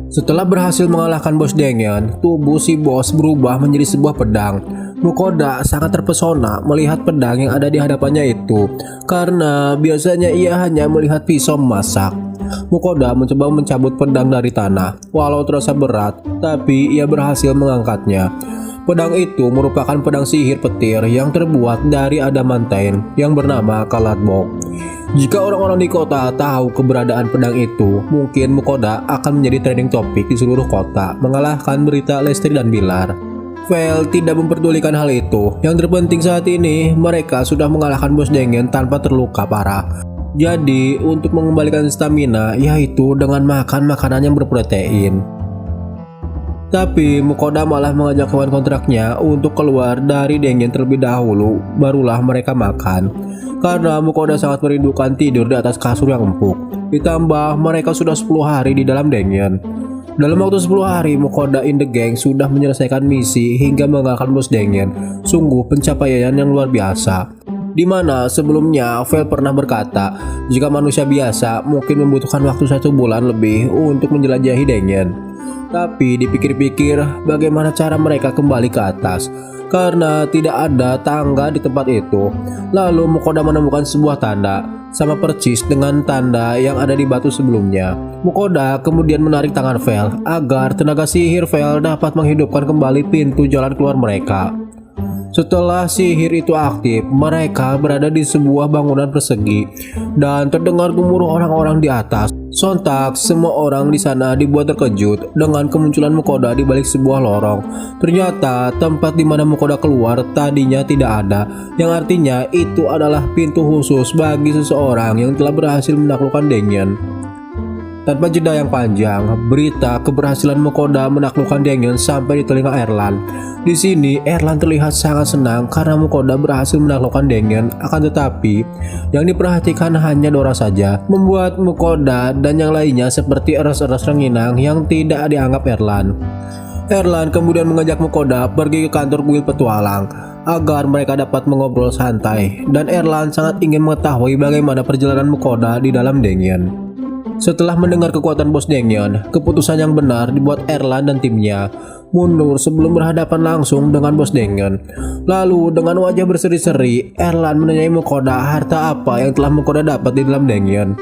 Setelah berhasil mengalahkan bos Dengen, tubuh si bos berubah menjadi sebuah pedang. Mukoda sangat terpesona melihat pedang yang ada di hadapannya itu, karena biasanya ia hanya melihat pisau memasak. Mukoda mencoba mencabut pedang dari tanah, walau terasa berat, tapi ia berhasil mengangkatnya. Pedang itu merupakan pedang sihir petir yang terbuat dari adamantine yang bernama Kaladbok. Jika orang-orang di kota tahu keberadaan pedang itu, mungkin Mukoda akan menjadi trending topik di seluruh kota, mengalahkan berita Lestri dan Bilar. Vel tidak memperdulikan hal itu. Yang terpenting saat ini, mereka sudah mengalahkan bos Dengen tanpa terluka parah. Jadi, untuk mengembalikan stamina, yaitu dengan makan makanan yang berprotein. Tapi Mukoda malah mengajak kawan kontraknya untuk keluar dari Dengen terlebih dahulu, barulah mereka makan. Karena Mukoda sangat merindukan tidur di atas kasur yang empuk. Ditambah mereka sudah 10 hari di dalam Dengen. Dalam waktu 10 hari, Mukoda in the gang sudah menyelesaikan misi hingga mengalahkan bos Dengen. Sungguh pencapaian yang luar biasa. Dimana sebelumnya Vel pernah berkata, jika manusia biasa mungkin membutuhkan waktu 1 bulan lebih untuk menjelajahi Dengen. Tapi dipikir-pikir bagaimana cara mereka kembali ke atas, karena tidak ada tangga di tempat itu. Lalu Mukoda menemukan sebuah tanda, sama persis dengan tanda yang ada di batu sebelumnya. Mukoda kemudian menarik tangan Vel agar tenaga sihir Vel dapat menghidupkan kembali pintu jalan keluar mereka. Setelah sihir itu aktif, mereka berada di sebuah bangunan persegi dan terdengar gemuruh orang-orang di atas. Sontak, semua orang di sana dibuat terkejut dengan kemunculan Mukoda di balik sebuah lorong. Ternyata tempat di mana Mukoda keluar tadinya tidak ada, yang artinya itu adalah pintu khusus bagi seseorang yang telah berhasil menaklukkan Dengen. Tanpa jeda yang panjang, berita keberhasilan Mukoda menaklukkan Dengen sampai di telinga Erlan. Di sini Erlan terlihat sangat senang karena Mukoda berhasil menaklukkan Dengen. Akan tetapi, yang diperhatikan hanya Dora saja, membuat Mukoda dan yang lainnya seperti eras-eras rengginang yang tidak dianggap Erlan. Erlan kemudian mengajak Mukoda pergi ke kantor kuil petualang agar mereka dapat mengobrol santai, dan Erlan sangat ingin mengetahui bagaimana perjalanan Mukoda di dalam Dengen. Setelah mendengar kekuatan bos Dengen, keputusan yang benar dibuat Erlan dan timnya mundur sebelum berhadapan langsung dengan bos Dengen. Lalu dengan wajah berseri-seri, Erlan menanyai Mukoda harta apa yang telah Mukoda dapat di dalam Dengen.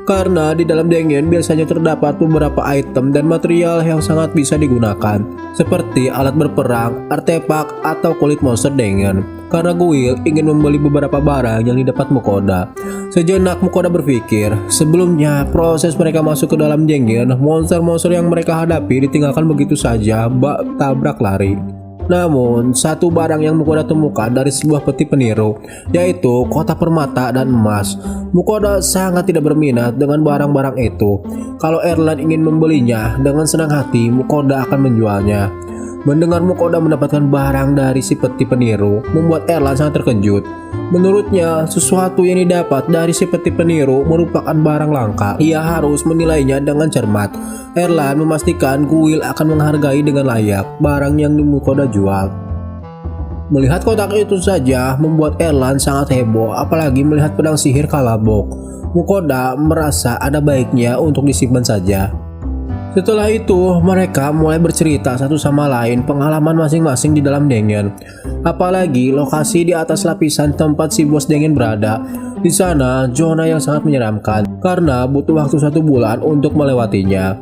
Karena di dalam Dengen biasanya terdapat beberapa item dan material yang sangat bisa digunakan, seperti alat berperang, artefak, atau kulit monster Dengen. Karena Guild ingin membeli beberapa barang yang didapat Mukoda. Sejenak Mukoda berpikir, sebelumnya proses mereka masuk ke dalam Dengen, monster-monster yang mereka hadapi ditinggalkan begitu saja, bak tabrak lari. Namun, satu barang yang Mukoda temukan dari sebuah peti peniru, yaitu kotak permata dan emas. Mukoda sangat tidak berminat dengan barang-barang itu. Kalau Erlan ingin membelinya, dengan senang hati Mukoda akan menjualnya. Mendengar Mukoda mendapatkan barang dari si peti peniru, membuat Erlan sangat terkejut. Menurutnya, sesuatu yang didapat dari si peti peniru merupakan barang langka. Ia harus menilainya dengan cermat. Erlan memastikan Guild akan menghargai dengan layak barang yang Mukoda jual. Melihat kotak itu saja membuat Erlan sangat heboh, apalagi melihat pedang sihir Kalabok. Mukoda merasa ada baiknya untuk disimpan saja. Setelah itu, mereka mulai bercerita satu sama lain pengalaman masing-masing di dalam Dengen. Apalagi lokasi di atas lapisan tempat si bos Dengen berada. Di sana, zona yang sangat menyeramkan karena butuh waktu 1 bulan untuk melewatinya.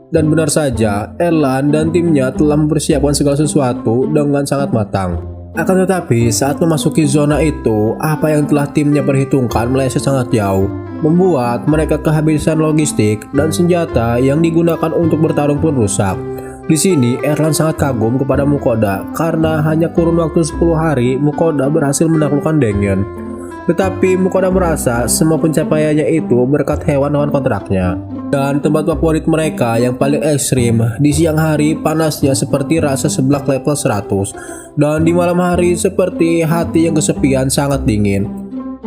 Dan benar saja, Erlan dan timnya telah mempersiapkan segala sesuatu dengan sangat matang. Akan tetapi, saat memasuki zona itu, apa yang telah timnya perhitungkan meleset sangat jauh, membuat mereka kehabisan logistik dan senjata yang digunakan untuk bertarung pun rusak. Di sini Erlan sangat kagum kepada Mukoda karena hanya kurun waktu 10 hari Mukoda berhasil menaklukkan Dengen. Tetapi Mukoda merasa semua pencapaiannya itu berkat hewan-hewan kontraknya. Dan tempat favorit mereka yang paling ekstrim, di siang hari panasnya seperti rasa seblak level 100, dan di malam hari seperti hati yang kesepian sangat dingin.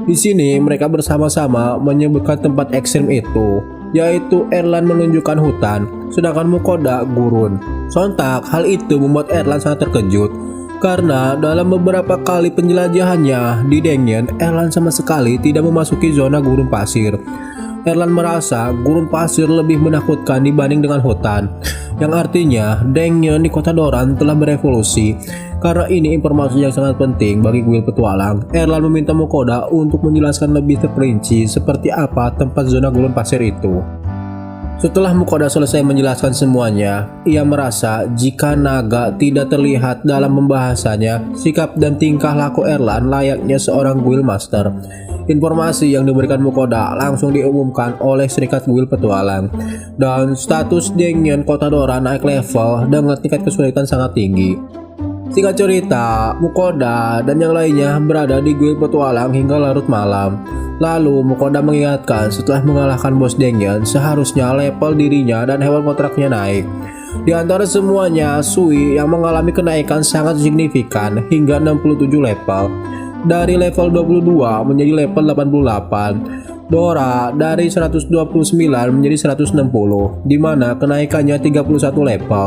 Di sini mereka bersama-sama menyebutkan tempat ekstrim itu, yaitu Erlan menunjukkan hutan, sedangkan Mukoda gurun. Sontak hal itu membuat Erlan sangat terkejut, karena dalam beberapa kali penjelajahannya di Dengen, Erlan sama sekali tidak memasuki zona gurun pasir. Erlan merasa gurun pasir lebih menakutkan dibanding dengan hutan, yang artinya Dengyeon di kota Doran telah berevolusi. Karena ini informasi yang sangat penting bagi kuil petualang, Erlan meminta Mukoda untuk menjelaskan lebih terperinci seperti apa tempat zona gurun pasir itu. Setelah Mukoda selesai menjelaskan semuanya, ia merasa jika naga tidak terlihat dalam pembahasannya, sikap dan tingkah laku Erlan layaknya seorang guild master. Informasi yang diberikan Mukoda langsung diumumkan oleh Serikat Guild Petualang, dan status Dengyeon Kota Dora naik level dengan tingkat kesulitan sangat tinggi. Singkat cerita, Mukoda dan yang lainnya berada di Guild Petualang hingga larut malam. Lalu Mukoda mengingatkan setelah mengalahkan bos Dengyeon, seharusnya level dirinya dan hewan kontraknya naik. Di antara semuanya, Sui yang mengalami kenaikan sangat signifikan hingga 67 level. Dari level 22 menjadi level 88. Dora dari 129 menjadi 160, di mana kenaikannya 31 level.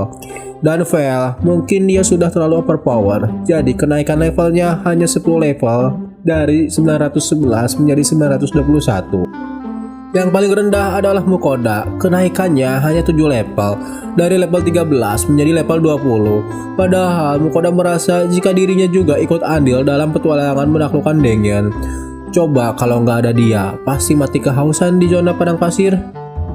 Dan Vel, mungkin dia sudah terlalu overpower, jadi kenaikan levelnya hanya 10 level dari 911 menjadi 921. Yang paling rendah adalah Mukoda, kenaikannya hanya 7 level, dari level 13 menjadi level 20. Padahal Mukoda merasa jika dirinya juga ikut andil dalam petualangan menaklukkan Dengyeon. Coba kalau nggak ada dia, pasti mati kehausan di zona padang pasir.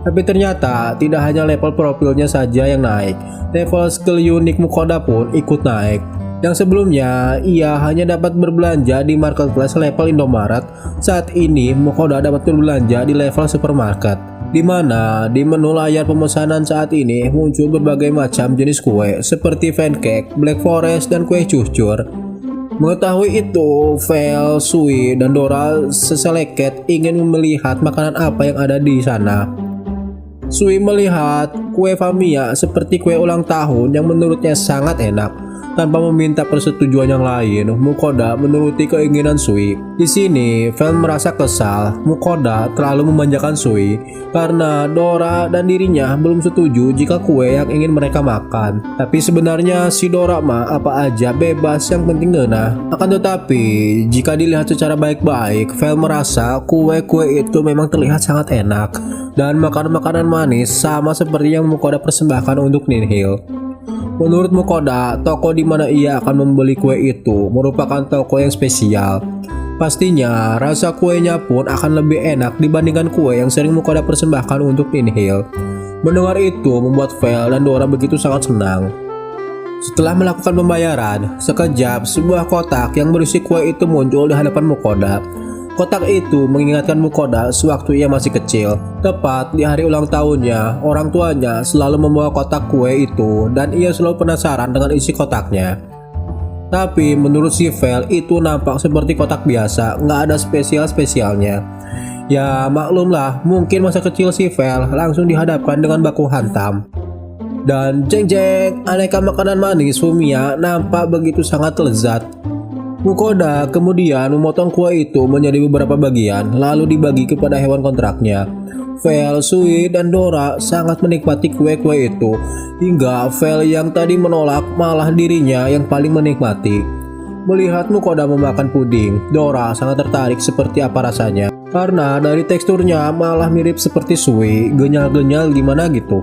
Tapi ternyata tidak hanya level profilnya saja yang naik, level skill unik Mukoda pun ikut naik. Yang sebelumnya ia hanya dapat berbelanja di marketplace level Indomaret, saat ini Mukoda dapat berbelanja di level supermarket, di mana di menu layar pemesanan saat ini muncul berbagai macam jenis kue seperti pancake, black forest, dan kue cucur. Mengetahui itu, Vel, Sui, dan Dora seseleket ingin melihat makanan apa yang ada di sana. Sui melihat kue Famia seperti kue ulang tahun yang menurutnya sangat enak. Tanpa meminta persetujuan yang lain, Mukoda menuruti keinginan Sui. Di sini, Vel merasa kesal. Mukoda terlalu memanjakan Sui karena Dora dan dirinya belum setuju jika kue yang ingin mereka makan. Tapi sebenarnya si Dora mah apa aja bebas, yang penting ngena. Akan tetapi, jika dilihat secara baik-baik, Vel merasa kue-kue itu memang terlihat sangat enak dan makanan-makanan manis sama seperti yang Mukoda persembahkan untuk Ninhil. Menurut Mukoda, toko di mana ia akan membeli kue itu merupakan toko yang spesial. Pastinya, rasa kuenya pun akan lebih enak dibandingkan kue yang sering Mukoda persembahkan untuk Ninhil. Mendengar itu membuat Vel dan Dora begitu sangat senang. Setelah melakukan pembayaran, sekejap sebuah kotak yang berisi kue itu muncul di hadapan Mukoda. Kotak itu mengingatkan Mukoda sewaktu ia masih kecil. Tepat di hari ulang tahunnya, orang tuanya selalu membawa kotak kue itu dan ia selalu penasaran dengan isi kotaknya. Tapi menurut si Vel itu nampak seperti kotak biasa, nggak ada spesial-spesialnya. Ya maklumlah, mungkin masa kecil si Vel langsung dihadapkan dengan baku hantam. Dan jeng-jeng, aneka makanan manis Fumia nampak begitu sangat lezat. Mukoda kemudian memotong kue itu menjadi beberapa bagian, lalu dibagi kepada hewan kontraknya. Vel, Sui, dan Dora sangat menikmati kue-kue itu, hingga Vel yang tadi menolak malah dirinya yang paling menikmati. Melihat Mukoda memakan puding, Dora sangat tertarik seperti apa rasanya, karena dari teksturnya malah mirip seperti Sui, genyal-genyal gimana gitu.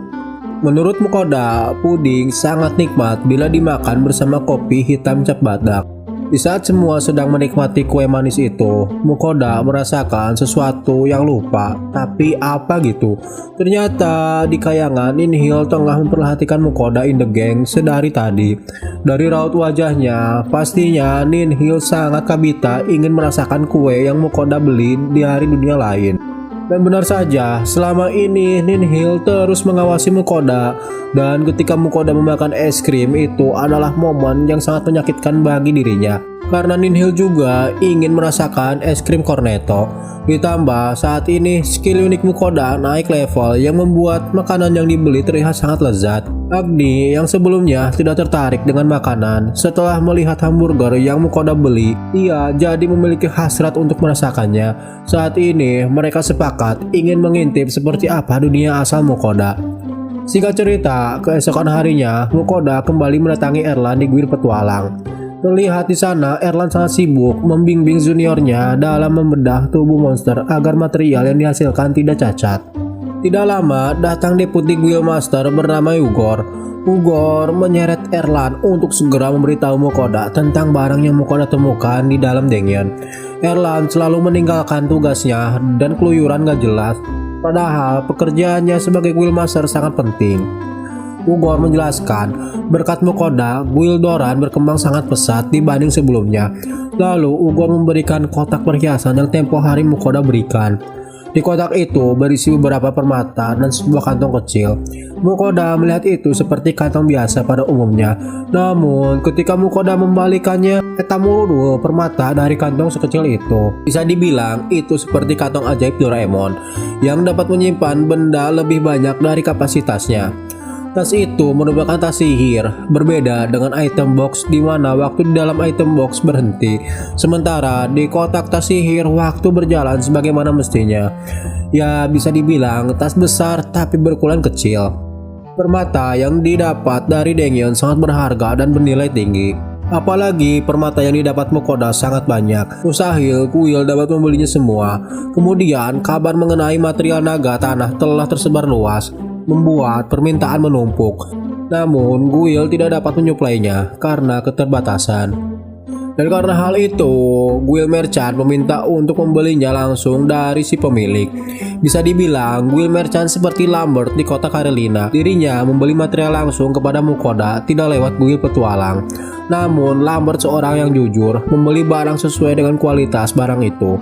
Menurut Mukoda, puding sangat nikmat bila dimakan bersama kopi hitam cap badak. Di saat semua sedang menikmati kue manis itu, Mukoda merasakan sesuatu yang lupa. Tapi apa gitu? Ternyata di kayangan Ninhil tengah memperhatikan Mukoda in the gang sedari tadi. Dari raut wajahnya, pastinya Ninhil sangat kabita ingin merasakan kue yang Mukoda beli di hari dunia lain. Dan benar saja, selama ini Ninhil terus mengawasi Mukoda, dan ketika Mukoda memakan es krim itu adalah momen yang sangat menyakitkan bagi dirinya, karena Ninhil juga ingin merasakan es krim cornetto. Ditambah saat ini skill unik Mukoda naik level yang membuat makanan yang dibeli terlihat sangat lezat. Agni yang sebelumnya tidak tertarik dengan makanan, setelah melihat hamburger yang Mukoda beli, ia jadi memiliki hasrat untuk merasakannya. Saat ini mereka sepakat ingin mengintip seperti apa dunia asal Mukoda. Singkat cerita, keesokan harinya Mukoda kembali mendatangi Erlan di Guild Petualang. Terlihat di sana Erlan sangat sibuk membimbing juniornya dalam membedah tubuh monster agar material yang dihasilkan tidak cacat. Tidak lama datang deputi Guild Master bernama Ugor. Ugor menyeret Erlan untuk segera memberitahu Mukoda tentang barang yang Mukoda temukan di dalam Dengyan. Erlan selalu meninggalkan tugasnya dan keluyuran gak jelas, padahal pekerjaannya sebagai Guild Master sangat penting. Ugor menjelaskan, berkat Mukoda, Guild Doran berkembang sangat pesat dibanding sebelumnya. Lalu Ugor memberikan kotak perhiasan yang tempo hari Mukoda berikan. Di kotak itu berisi beberapa permata dan sebuah kantong kecil. Mukoda melihat itu seperti kantong biasa pada umumnya. Namun ketika Mukoda membalikannya, Etamuru permata dari kantong sekecil itu. Bisa dibilang itu seperti kantong ajaib Doraemon yang dapat menyimpan benda lebih banyak dari kapasitasnya. Tas itu merupakan tas sihir, berbeda dengan item box di mana waktu di dalam item box berhenti, sementara di kotak tas sihir waktu berjalan sebagaimana mestinya. Ya bisa dibilang tas besar tapi berukuran kecil. Permata yang didapat dari Dengyan sangat berharga dan bernilai tinggi. Apalagi permata yang didapat Mukoda sangat banyak. Mustahil kuil dapat membelinya semua. Kemudian kabar mengenai material naga tanah telah tersebar luas, membuat permintaan menumpuk. Namun Guild tidak dapat menyuplainya karena keterbatasan. Dan karena hal itu, Guild Merchant meminta untuk membelinya langsung dari si pemilik. Bisa dibilang Guild Merchant seperti Lambert di kota Karelina. Dirinya membeli material langsung kepada Mukoda tidak lewat Guild Petualang. Namun Lambert seorang yang jujur, membeli barang sesuai dengan kualitas barang itu.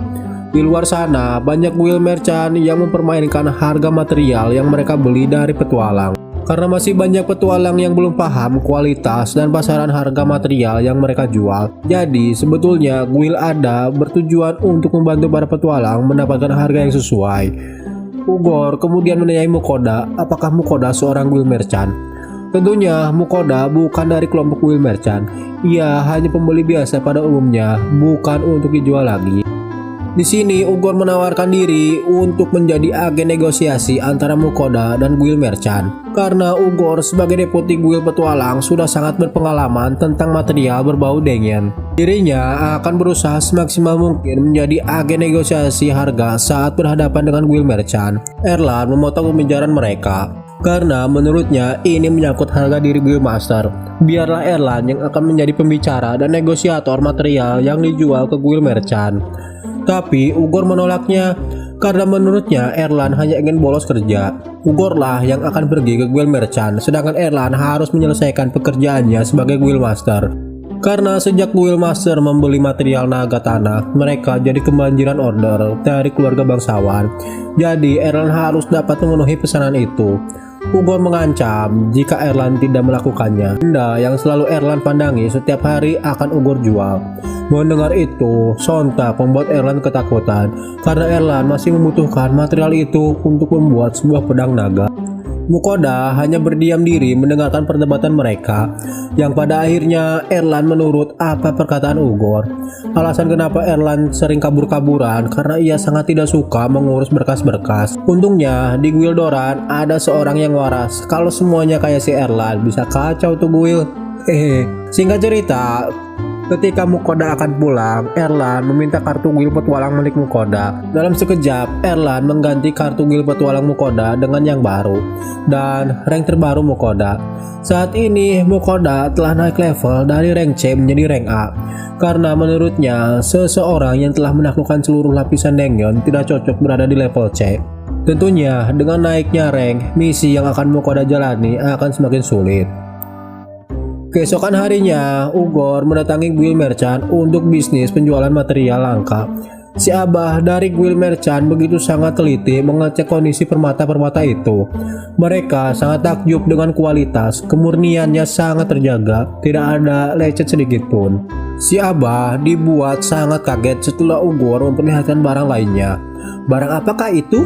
Di luar sana, banyak Guild Merchant yang mempermainkan harga material yang mereka beli dari petualang. Karena masih banyak petualang yang belum paham kualitas dan pasaran harga material yang mereka jual. Jadi sebetulnya Guild ada bertujuan untuk membantu para petualang mendapatkan harga yang sesuai. Ugor kemudian menanyai Mukoda, apakah Mukoda seorang Guild Merchant? Tentunya Mukoda bukan dari kelompok Guild Merchant. Ia hanya pembeli biasa pada umumnya, bukan untuk dijual lagi. Di sini Ugor menawarkan diri untuk menjadi agen negosiasi antara Mukoda dan Guild Merchant. Karena Ugor sebagai deputi Guild Petualang sudah sangat berpengalaman tentang material berbau Dengyan. Dirinya akan berusaha semaksimal mungkin menjadi agen negosiasi harga saat berhadapan dengan Guild Merchant. Erlan memotong pembicaraan mereka karena menurutnya ini menyangkut harga diri Guild Master. Biarlah Erlan yang akan menjadi pembicara dan negosiator material yang dijual ke Guild Merchant. Tapi Ugor menolaknya karena menurutnya Erlan hanya ingin bolos kerja. Ugorlah yang akan pergi ke Guild Merchant, sedangkan Erlan harus menyelesaikan pekerjaannya sebagai Guild Master. Karena sejak Guild Master membeli material naga tanah, mereka jadi kebanjiran order dari keluarga bangsawan. Jadi Erlan harus dapat memenuhi pesanan itu. Ugor mengancam jika Erlan tidak melakukannya. Benda yang selalu Erlan pandangi setiap hari akan Ugor jual. Mendengar itu, sontak membuat Erlan ketakutan karena Erlan masih membutuhkan material itu untuk membuat sebuah pedang naga. Mukoda hanya berdiam diri mendengarkan perdebatan mereka, yang pada akhirnya Erlan menurut apa perkataan Ugor. Alasan kenapa Erlan sering kabur-kaburan karena ia sangat tidak suka mengurus berkas-berkas. Untungnya di Guild Doran ada seorang yang waras. Kalau semuanya kayak si Erlan bisa kacau tuh Guild. Singkat cerita, ketika Mukoda akan pulang, Erlan meminta kartu Guild Petualang milik Mukoda. Dalam sekejap, Erlan mengganti kartu Guild Petualang Mukoda dengan yang baru dan rank terbaru Mukoda. Saat ini Mukoda telah naik level dari rank C menjadi rank A karena menurutnya seseorang yang telah menaklukkan seluruh lapisan Dengyan tidak cocok berada di level C. Tentunya dengan naiknya rank, misi yang akan Mukoda jalani akan semakin sulit. Keesokan harinya, Ugor mendatangi Guild Merchant untuk bisnis penjualan material langka. Si Abah dari Guild Merchant begitu sangat teliti mengecek kondisi permata-permata itu. Mereka sangat takjub dengan kualitas, kemurniannya sangat terjaga, tidak ada lecet sedikit pun. Si Abah dibuat sangat kaget setelah Ugor memperlihatkan barang lainnya. Barang apakah itu?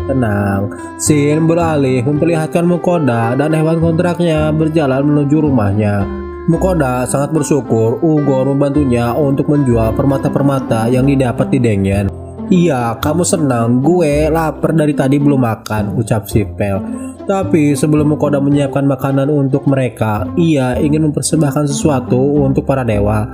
Tenang, Shin beralih memperlihatkan Mukoda dan hewan kontraknya berjalan menuju rumahnya. Mukoda sangat bersyukur Ugor membantunya untuk menjual permata-permata yang didapat di Dengyan. Iya, kamu senang, gue lapar dari tadi belum makan, ucap Sipel. Tapi sebelum Mukoda menyiapkan makanan untuk mereka, ia ingin mempersembahkan sesuatu untuk para dewa.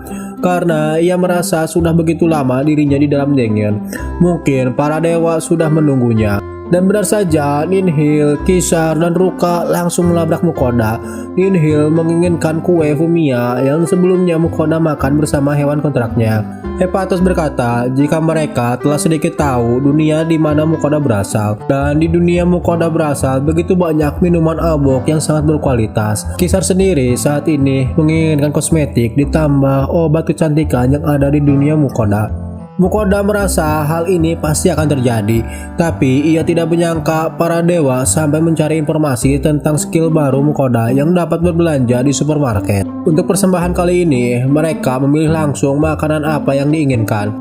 Karena ia merasa sudah begitu lama dirinya di dalam Dengyan, mungkin para dewa sudah menunggunya. Dan benar saja, Ninhil, Kisar, dan Ruka langsung melabrak Mukoda. Ninhil menginginkan kue Fumiya yang sebelumnya Mukoda makan bersama hewan kontraknya. Hephaestus berkata jika mereka telah sedikit tahu dunia di mana Mukoda berasal, dan di dunia Mukoda berasal begitu banyak minuman abok yang sangat berkualitas. Kisar sendiri saat ini menginginkan kosmetik ditambah obat kecantikan yang ada di dunia Mukoda. Mukoda merasa hal ini pasti akan terjadi, tapi ia tidak menyangka para dewa sampai mencari informasi tentang skill baru Mukoda yang dapat berbelanja di supermarket. Untuk persembahan kali ini, mereka memilih langsung makanan apa yang diinginkan.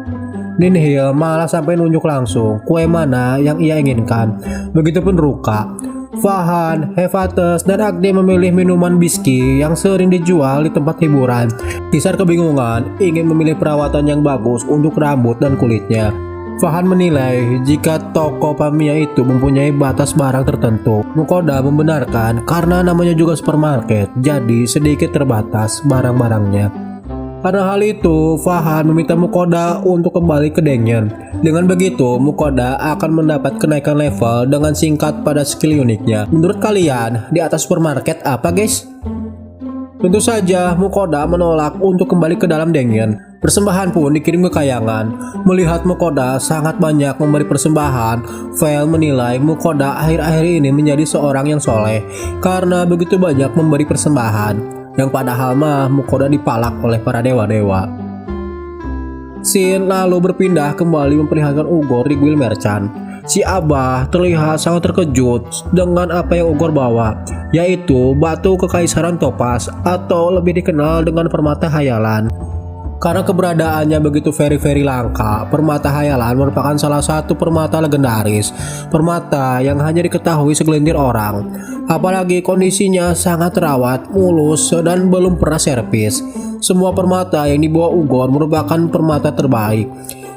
Ninhil malah sampai nunjuk langsung kue mana yang ia inginkan. Begitupun Ruka. Vahan, Hephaestus, dan Agni memilih minuman biski yang sering dijual di tempat hiburan. Kisar kebingungan ingin memilih perawatan yang bagus untuk rambut dan kulitnya. Vahan menilai jika toko Pamia itu mempunyai batas barang tertentu. Mukoda membenarkan karena namanya juga supermarket, jadi sedikit terbatas barang-barangnya. Karena hal itu, Vahan meminta Mukoda untuk kembali ke Dengyan. Dengan begitu, Mukoda akan mendapat kenaikan level dengan singkat pada skill uniknya. Menurut kalian, di atas supermarket apa guys? Tentu saja, Mukoda menolak untuk kembali ke dalam Dengyan. Persembahan pun dikirim ke kayangan. Melihat Mukoda sangat banyak memberi persembahan, Vel menilai Mukoda akhir-akhir ini menjadi seorang yang soleh karena begitu banyak memberi persembahan. Yang padahal mah Mukoda dipalak oleh para dewa-dewa. Sin lalu berpindah kembali memperlihatkan Ugor di Guild Merchant. Si Abah terlihat sangat terkejut dengan apa yang Ugor bawa, yaitu batu kekaisaran Topaz atau lebih dikenal dengan permata hayalan. Karena keberadaannya begitu very langka, permata hayalan merupakan salah satu permata legendaris, permata yang hanya diketahui segelintir orang. Apalagi kondisinya sangat terawat, mulus, dan belum pernah servis. Semua permata yang dibawa Ugor merupakan permata terbaik.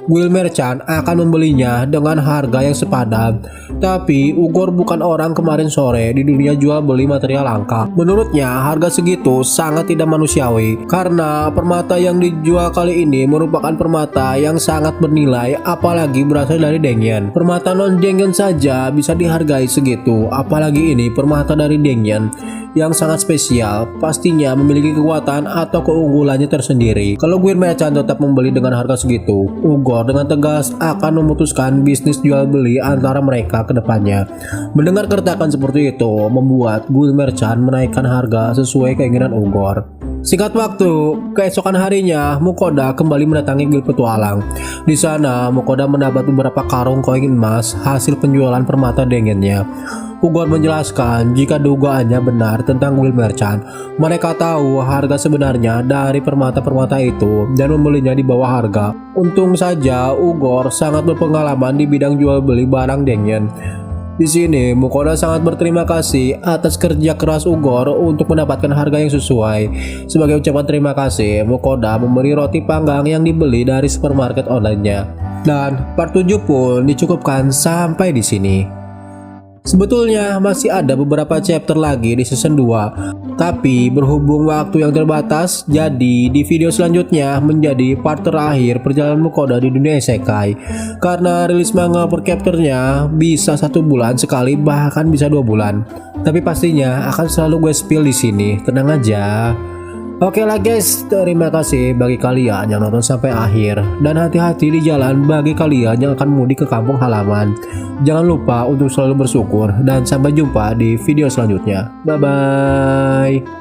Guild Merchant akan membelinya dengan harga yang sepadan. Tapi Ugor bukan orang kemarin sore di dunia jual beli material langka. Menurutnya harga segitu sangat tidak manusiawi karena permata yang dijual kali ini merupakan permata yang sangat bernilai, apalagi berasal dari Dengyan. Permata non Dengyan saja bisa dihargai segitu, apalagi ini permata dari Dengyan yang sangat spesial, pastinya memiliki kekuatan atau keunggulannya tersendiri. Kalau Guild Merchant tetap membeli dengan harga segitu, Ugor dengan tegas akan memutuskan bisnis jual beli antara mereka ke depannya. Mendengar keretakan seperti itu membuat Guild Merchant menaikkan harga sesuai keinginan Ugor. Singkat waktu, keesokan harinya Mukoda kembali mendatangi Guild Petualang. Di sana Mukoda mendapat beberapa karung koin emas hasil penjualan permata Dengyannya. Ugor menjelaskan jika dugaannya benar tentang Guild Merchant. Mereka tahu harga sebenarnya dari permata-permata itu dan membelinya di bawah harga. Untung saja Ugor sangat berpengalaman di bidang jual beli barang Dengyan. Di sini Mukoda sangat berterima kasih atas kerja keras Ugor untuk mendapatkan harga yang sesuai. Sebagai ucapan terima kasih, Mukoda memberi roti panggang yang dibeli dari supermarket online-nya. Dan part 7 pun dicukupkan sampai di sini. Sebetulnya masih ada beberapa chapter lagi di season 2, tapi berhubung waktu yang terbatas, jadi di video selanjutnya menjadi part terakhir perjalanan Mukoda di dunia isekai. Karena rilis manga per chapternya bisa 1 bulan sekali, bahkan bisa 2 bulan. Tapi pastinya akan selalu gue spill di sini, tenang aja. Oke lah guys, terima kasih bagi kalian yang nonton sampai akhir. Dan hati-hati di jalan bagi kalian yang akan mudik ke kampung halaman. Jangan lupa untuk selalu bersyukur dan sampai jumpa di video selanjutnya. Bye bye.